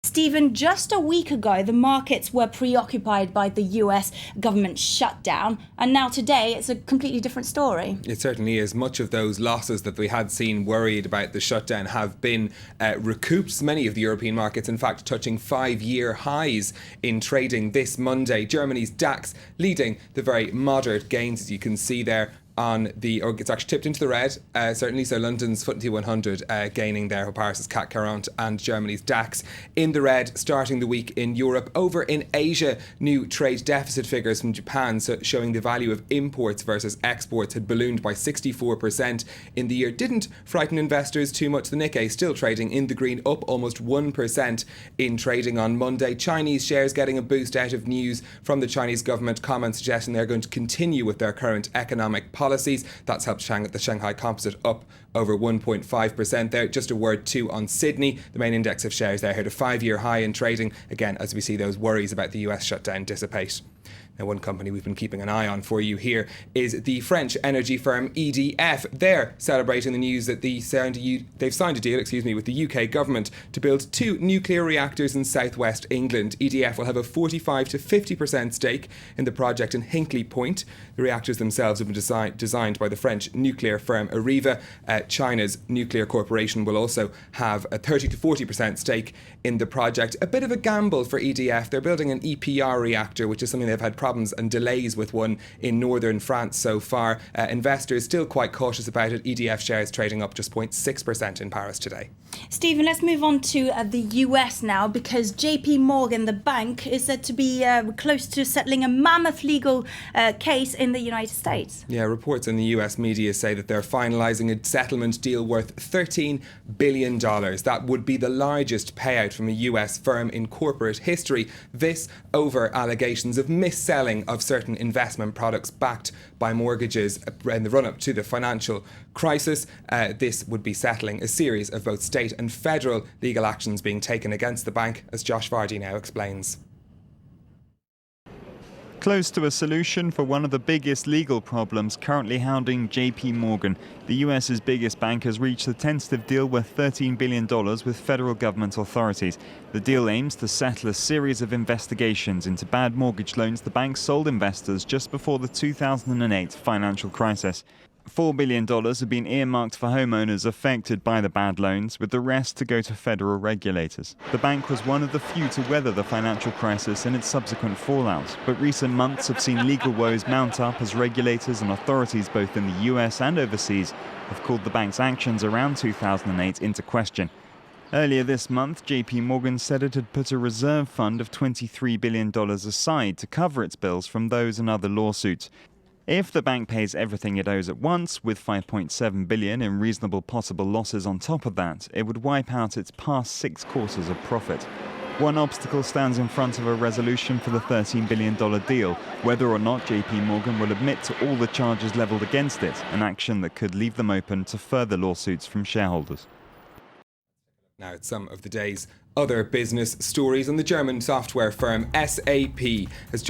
Stephen, just a week ago, the markets were preoccupied by the US government shutdown, and now today it's a completely different story. It certainly is. Much of those losses that we had seen worried about the shutdown have been recouped. Many of the European markets, in fact, touching 5-year highs in trading this Monday. Germany's DAX leading the very moderate gains, as you can see there. It's actually tipped into the red, certainly. So London's FTSE 100 gaining there, Paris's CAC 40 and Germany's DAX in the red, starting the week in Europe. Over in Asia, new trade deficit figures from Japan showing the value of imports versus exports had ballooned by 64% in the year. Didn't frighten investors too much. The Nikkei still trading in the green, up almost 1% in trading on Monday. Chinese shares getting a boost out of news from the Chinese government, comments suggesting they're going to continue with their current economic policies. That's helped the Shanghai Composite up over 1.5% there. Just a word too on Sydney, the main index of shares there hit a 5-year high in trading, again as we see those worries about the US shutdown dissipate. Now, one company we've been keeping an eye on for you here is the French energy firm EDF. They're celebrating the news that they've signed a deal with the UK government to build 2 nuclear reactors in southwest England. EDF will have a 45 to 50% stake in the project in Hinkley Point. The reactors themselves have been designed by the French nuclear firm Areva. China's nuclear corporation will also have a 30 to 40% stake in the project. A bit of a gamble for EDF. They're building an EPR reactor, which is something they've had problems and delays with one in northern France so far. Investors still quite cautious about it. EDF shares trading up just 0.6% in Paris today. Stephen, let's move on to the US now, because JP Morgan, the bank, is said to be close to settling a mammoth legal case in the United States. Yeah, reports in the US media say that they're finalising a settlement deal worth $13 billion. That would be the largest payout from a US firm in corporate history. This over allegations of mis-selling of certain investment products backed by mortgages in the run-up to the financial crisis. This would be settling a series of both state and federal legal actions being taken against the bank, as Josh Vardy now explains. Close to a solution for one of the biggest legal problems currently hounding JP Morgan. The US's biggest bank has reached a tentative deal worth $13 billion with federal government authorities. The deal aims to settle a series of investigations into bad mortgage loans the bank sold investors just before the 2008 financial crisis. $4 billion have been earmarked for homeowners affected by the bad loans, with the rest to go to federal regulators. The bank was one of the few to weather the financial crisis and its subsequent fallout, but recent months have seen legal woes mount up as regulators and authorities both in the US and overseas have called the bank's actions around 2008 into question. Earlier this month, JP Morgan said it had put a reserve fund of $23 billion aside to cover its bills from those and other lawsuits. If the bank pays everything it owes at once, with $5.7 billion in reasonable possible losses on top of that, it would wipe out its past 6 quarters of profit. One obstacle stands in front of a resolution for the $13 billion deal, whether or not JP Morgan will admit to all the charges levelled against it, an action that could leave them open to further lawsuits from shareholders. Now it's some of the day's other business stories, and the German software firm SAP has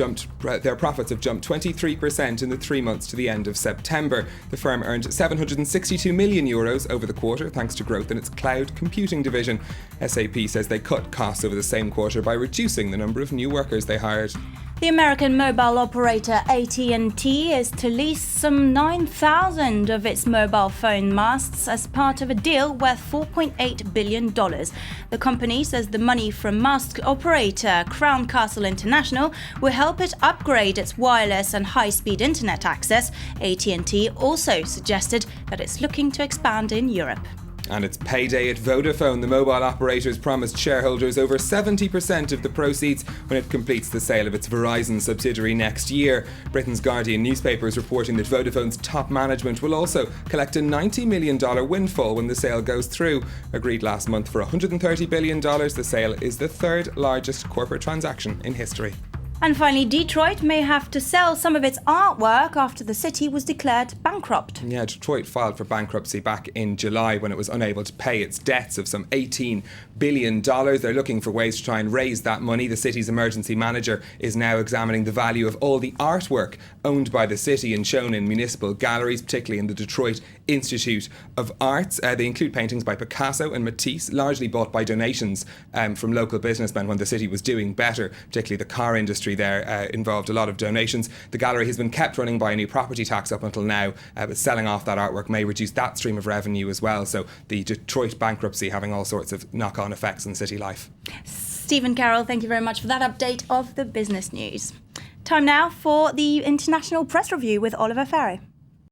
their profits have jumped 23% in the 3 months to the end of September. The firm earned 762 million euros over the quarter thanks to growth in its cloud computing division. SAP says they cut costs over the same quarter by reducing the number of new workers they hired. The American mobile operator AT&T is to lease some 9,000 of its mobile phone masts as part of a deal worth $4.8 billion. The company says the money from mast operator Crown Castle International will help it upgrade its wireless and high-speed internet access. AT&T also suggested that it's looking to expand in Europe. And it's payday at Vodafone. The mobile operator's promised shareholders over 70% of the proceeds when it completes the sale of its Verizon subsidiary next year. Britain's Guardian newspaper is reporting that Vodafone's top management will also collect a $90 million windfall when the sale goes through. Agreed last month for $130 billion, the sale is the 3rd largest corporate transaction in history. And finally, Detroit may have to sell some of its artwork after the city was declared bankrupt. Yeah, Detroit filed for bankruptcy back in July when it was unable to pay its debts of some $18 billion. They're looking for ways to try and raise that money. The city's emergency manager is now examining the value of all the artwork owned by the city and shown in municipal galleries, particularly in the Detroit Institute of Arts. They include paintings by Picasso and Matisse, largely bought by donations from local businessmen when the city was doing better, particularly the car industry there involved a lot of donations. The gallery has been kept running by a new property tax up until now, but selling off that artwork may reduce that stream of revenue as well. So the Detroit bankruptcy having all sorts of knock-on effects on city life. Stephen Carroll, thank you very much for that update of the business news. Time now for the International Press Review with Oliver Farrow.